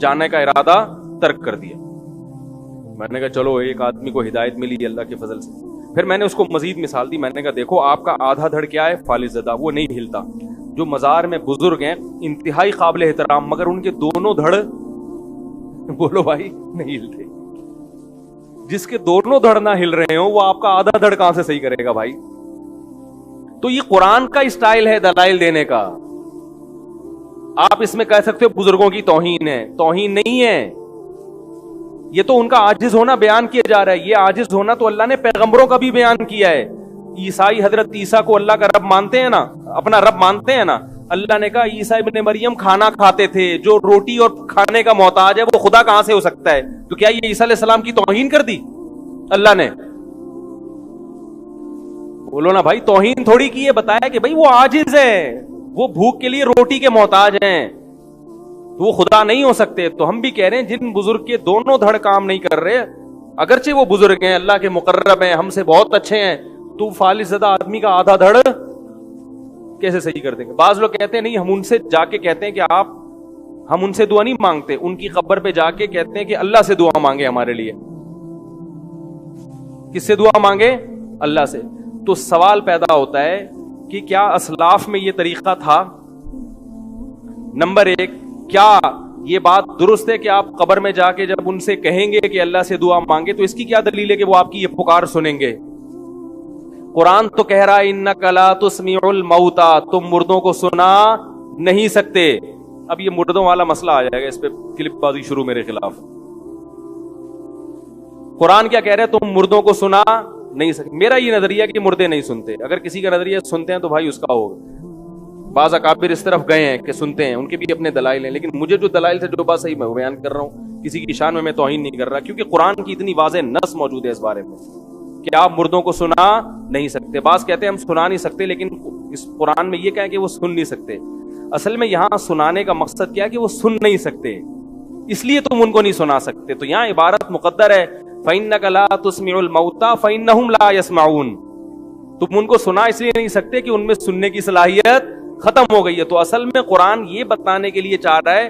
جانے کا ارادہ ترک کر دیا. میں نے کہا چلو ایک آدمی کو ہدایت ملی اللہ کے فضل سے. پھر میں نے اس کو مزید مثال دی. میں نے کہا دیکھو آپ کا آدھا دھڑ کیا ہے؟ فالج زدہ، وہ نہیں ہلتا. جو مزار میں بزرگ ہیں انتہائی قابل احترام، مگر ان کے دونوں دھڑ بولو بھائی نہیں ہلتے. جس کے دونوں دھڑ نہ ہل رہے ہوں وہ آپ کا آدھا دھڑ کہاں سے صحیح کرے گا بھائی؟ تو یہ قرآن کا اسٹائل ہے دلائل دینے کا. آپ اس میں کہہ سکتے ہو بزرگوں کی توہین ہے، توہین نہیں ہے. یہ تو ان کا عاجز ہونا بیان کیا جا رہا ہے. یہ عاجز ہونا تو اللہ نے پیغمبروں کا بھی بیان کیا ہے. عیسائی حضرت عیسیٰ کو اللہ کا رب مانتے ہیں نا، اپنا رب مانتے ہیں نا. اللہ نے کہا عیسیٰ ابن مریم کھانا کھاتے تھے، جو روٹی اور کھانے کا محتاج ہے وہ خدا کہاں سے ہو سکتا ہے؟ تو کیا یہ عیسیٰ علیہ السلام کی توہین کر دی اللہ نے؟ بولو نا بھائی، توہین تھوڑی کی ہے. بتایا کہ بھائی وہ عاجز ہے، وہ بھوک کے لیے روٹی کے محتاج ہیں، تو وہ خدا نہیں ہو سکتے. تو ہم بھی کہہ رہے ہیں جن بزرگ کے دونوں دھڑ کام نہیں کر رہے، اگرچہ وہ بزرگ ہیں، اللہ کے مقرب ہیں، ہم سے بہت اچھے ہیں، تو فالج زدہ آدمی کا آدھا دھڑ کیسے صحیح کر دیں گے؟ بعض لوگ کہتے ہیں نہیں، ہم ان سے جا کے کہتے ہیں کہ ہم ان سے دعا نہیں مانگتے، ان کی قبر پہ جا کے کہتے ہیں کہ اللہ سے دعا مانگے ہمارے لیے. کس سے دعا مانگے؟ اللہ سے. تو سوال پیدا ہوتا ہے کہ کیا اسلاف میں یہ طریقہ تھا؟ نمبر ایک، کیا یہ بات درست ہے کہ آپ قبر میں جا کے جب ان سے کہیں گے کہ اللہ سے دعا مانگے تو اس کی کیا دلیل ہے کہ وہ آپ کی یہ پکار سنیں گے؟ قرآن تو کہہ رہا ہے انک لا تسمع الموتى، تم مردوں کو سنا نہیں سکتے. اب یہ مردوں والا مسئلہ آ جائے گا، اس پہ کلپ بازی شروع میرے خلاف. قرآن کیا کہہ رہا ہے؟ تم مردوں کو سنا نہیں سکتے. میرا یہ نظریہ کہ مردے نہیں سنتے. اگر کسی کا نظریہ سنتے ہیں تو بھائی اس کا ہوگا. بعض اکابر اس طرف گئے ہیں کہ سنتے ہیں، ان کے بھی اپنے دلائل ہیں، لیکن مجھے جو دلائل سے جو بات صحیح میں بیان کر رہا ہوں، کسی کی شان میں توہین نہیں کر رہا، کیونکہ قرآن کی اتنی واضح نص موجود ہے اس بارے میں کہ آپ مردوں کو سنا نہیں سکتے. بعض کہتے ہیں ہم سنا نہیں سکتے، لیکن اس قرآن میں یہ کہا کہ وہ سن نہیں سکتے. اصل میں یہاں سنانے کا مقصد کیا ہے کہ وہ سن نہیں سکتے، اس لیے تم ان کو نہیں سنا سکتے. تو یہاں عبارت مقدر ہے فَإِنَّكَ لَا تُسْمِعُ الْمَوْتَى فَإِنَّهُمْ لَا يَسْمَعُونَ. تم ان کو سنا اس لیے نہیں سکتے کہ ان میں سننے کی صلاحیت ختم ہو گئی ہے. تو اصل میں قرآن یہ بتانے کے لیے چاہ رہا ہے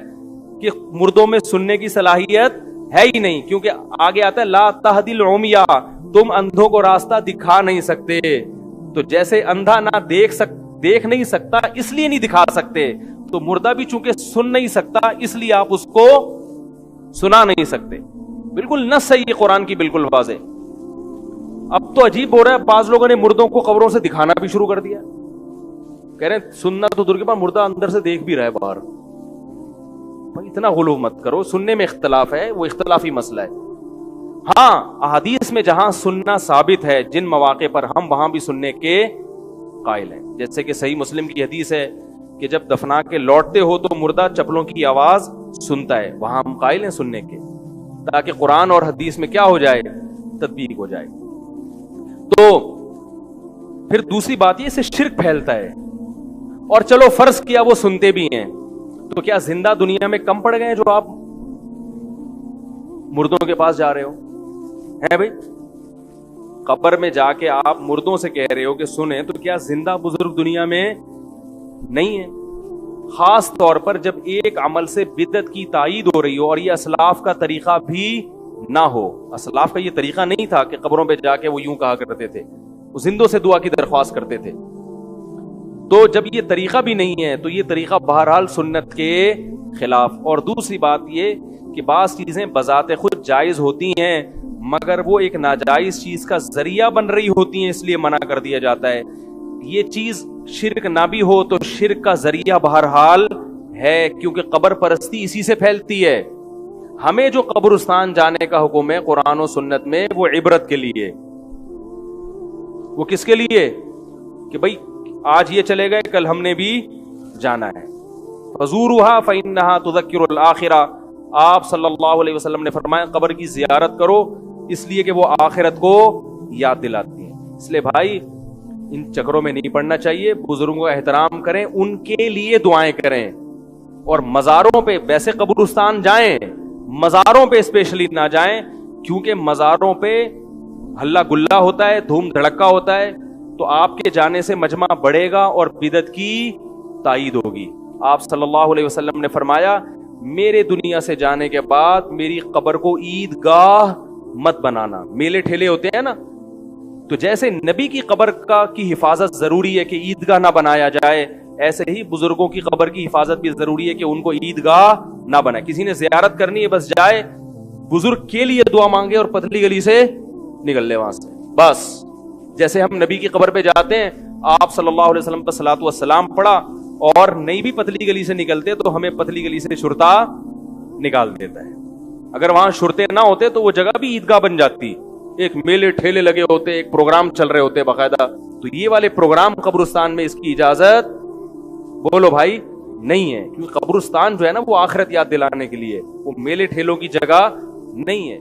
کہ مردوں میں سننے کی صلاحیت ہے ہی نہیں، کیونکہ آگے آتا ہے لا تہدی العمیٰ، تم اندھوں کو راستہ دکھا نہیں سکتے. تو جیسے اندھا نہ دیکھ نہیں سکتا اس لیے نہیں دکھا سکتے، تو مردہ بھی چونکہ سن نہیں سکتا اس لیے آپ اس کو سنا نہیں سکتے. بالکل نص ہے یہ قرآن کی، بالکل واضح. اب تو عجیب ہو رہا ہے، بعض لوگوں نے مردوں کو قبروں سے دکھانا بھی شروع کر دیا. کہہ رہے ہیں سننا تو دور کے بعد مردہ اندر سے دیکھ بھی رہا ہے باہر. بھائی اتنا غلو مت کرو، سننے میں اختلاف ہے، وہ اختلافی مسئلہ ہے. ہاں احادیث میں جہاں سننا ثابت ہے جن مواقع پر، ہم وہاں بھی سننے کے قائل ہیں. جیسے کہ صحیح مسلم کی حدیث ہے کہ جب دفنا کے لوٹتے ہو تو مردہ چپلوں کی آواز سنتا ہے، وہاں ہم قائل ہیں سننے کے، تاکہ قرآن اور حدیث میں کیا ہو جائے؟ تطبیق ہو جائے. تو پھر دوسری بات یہ، اس سے شرک پھیلتا ہے. اور چلو فرض کیا وہ سنتے بھی ہیں، تو کیا زندہ دنیا میں کم پڑ گئے ہیں جو آپ مردوں کے پاس جا رہے ہو؟ ہیں بھائی، قبر میں جا کے آپ مردوں سے کہہ رہے ہو کہ سنیں، تو کیا زندہ بزرگ دنیا میں نہیں ہے؟ خاص طور پر جب ایک عمل سے بدعت کی تائید ہو رہی ہو اور یہ اسلاف کا طریقہ بھی نہ ہو. اسلاف کا یہ طریقہ نہیں تھا کہ قبروں پہ جا کے وہ یوں کہا کرتے تھے، وہ زندوں سے دعا کی درخواست کرتے تھے. تو جب یہ طریقہ بھی نہیں ہے تو یہ طریقہ بہرحال سنت کے خلاف. اور دوسری بات یہ کہ بعض چیزیں بذات خود جائز ہوتی ہیں مگر وہ ایک ناجائز چیز کا ذریعہ بن رہی ہوتی ہیں، اس لیے منع کر دیا جاتا ہے. یہ چیز شرک نہ بھی ہو تو شرک کا ذریعہ بہرحال ہے، کیونکہ قبر پرستی اسی سے پھیلتی ہے. ہمیں جو قبرستان جانے کا حکم ہے قرآن و سنت میں، وہ عبرت کے لیے. وہ کس کے لیے؟ کہ بھئی آج یہ چلے گئے، کل ہم نے بھی جانا ہے. فزوروها فإنها تذکر الآخرہ. آپ صلی اللہ علیہ وسلم نے فرمایا قبر کی زیارت کرو، اس لیے کہ وہ آخرت کو یاد دلاتی ہیں. اس لیے بھائی ان چکروں میں نہیں پڑنا چاہیے، بزرگوں کا احترام کریں، ان کے لیے دعائیں کریں. اور مزاروں پہ، ویسے قبرستان جائیں، مزاروں پہ اسپیشلی نہ جائیں، کیونکہ مزاروں پہ ہلا گلا ہوتا ہے، دھوم دھڑکا ہوتا ہے. تو آپ کے جانے سے مجمع بڑھے گا اور بدعت کی تائید ہوگی. آپ صلی اللہ علیہ وسلم نے فرمایا میرے دنیا سے جانے کے بعد میری قبر کو عیدگاہ مت بنانا. میلے ٹھیلے ہوتے ہیں نا, تو جیسے نبی کی قبر کی حفاظت ضروری ہے کہ عیدگاہ نہ بنایا جائے, ایسے ہی بزرگوں کی قبر کی حفاظت بھی ضروری ہے کہ ان کو عیدگاہ نہ بنائے. کسی نے زیارت کرنی ہے بس جائے, بزرگ کے لیے دعا مانگے اور پتلی گلی سے نکل لے وہاں سے بس. جیسے ہم نبی کی قبر پہ جاتے ہیں, آپ صلی اللہ علیہ وسلم پر صلاۃ والسلام پڑھا اور نہیں بھی پتلی گلی سے نکلتے تو ہمیں پتلی گلی سے شرطا نکال دیتا ہے. اگر وہاں شرطے نہ ہوتے تو وہ جگہ بھی عیدگاہ بن جاتی. ایک میلے ٹھیلے لگے ہوتے, ایک پروگرام چل رہے ہوتے باقاعدہ, تو یہ والے پروگرام قبرستان میں اس کی اجازت بولو بھائی نہیں ہے, کیونکہ قبرستان جو ہے نا وہ آخرت یاد دلانے کے لیے, وہ میلے ٹھیلوں کی جگہ نہیں ہے.